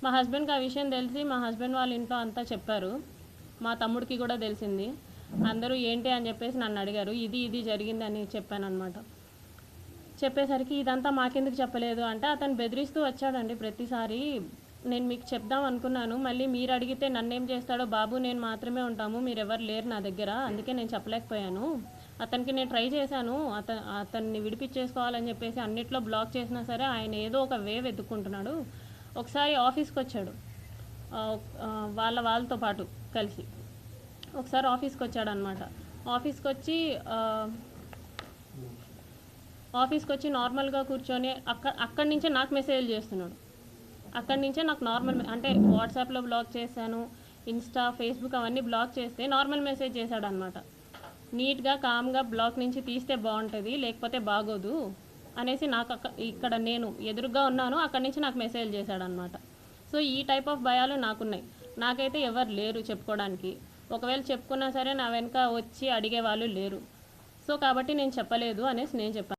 మా హస్బెండ్కి ఆ విషయం తెలిసి మా హస్బెండ్ వాళ్ళ ఇంట్లో అంతా చెప్పారు. మా తమ్ముడికి కూడా తెలిసింది. అందరూ ఏంటి అని చెప్పేసి నన్ను అడిగారు. ఇది జరిగిందని చెప్పానన్నమాట. చెప్పేసరికి ఇదంతా మాకెందుకు చెప్పలేదు అంటే అతను బెదిరిస్తూ వచ్చాడండి ప్రతిసారి. నేను మీకు చెప్దాం అనుకున్నాను, మళ్ళీ మీరు అడిగితే నన్నేం చేస్తాడో, బాబు నేను మాత్రమే ఉంటాము, మీరెవరు లేరు నా దగ్గర, అందుకే నేను చెప్పలేకపోయాను. అతనికి నేను ట్రై చేశాను అతన్ని విడిపించేసుకోవాలని చెప్పేసి, అన్నిట్లో బ్లాక్ చేసినా సరే ఆయన ఏదో ఒక వే వెతుక్కుంటున్నాడు. ఒకసారి ఆఫీస్కి వచ్చాడు వాళ్ళతో పాటు కలిసి. ఒకసారి ఆఫీస్కి వచ్చాడనమాట. ఆఫీస్కి వచ్చి నార్మల్గా కూర్చొని అక్కడి నుంచే నాకు మెసేజ్ చేస్తున్నాడు. అక్కడి నుంచే నాకు నార్మల్ అంటే వాట్సాప్లో బ్లాక్ చేశాను, ఇన్స్టా ఫేస్బుక్ అవన్నీ బ్లాక్ చేస్తే నార్మల్ మెసేజ్ చేశాడనమాట. నీట్గా కామ్గా బ్లాక్ నుంచి తీస్తే బాగుంటుంది, లేకపోతే బాగోదు అనేసి నాకు ఇక్కడ నేను ఎదురుగా ఉన్నాను, అక్కడి నుంచి నాకు మెసేజ్ చేశాడనమాట. సో ఈ టైప్ ఆఫ్ భయాలు నాకున్నాయి. నాకైతే ఎవరు లేరు చెప్పుకోవడానికి. ఒకవేళ చెప్పుకున్నా సరే నా వెనక వచ్చి అడిగే వాళ్ళు లేరు. సో కాబట్టి నేను చెప్పలేదు అనేసి నేను చెప్పాను.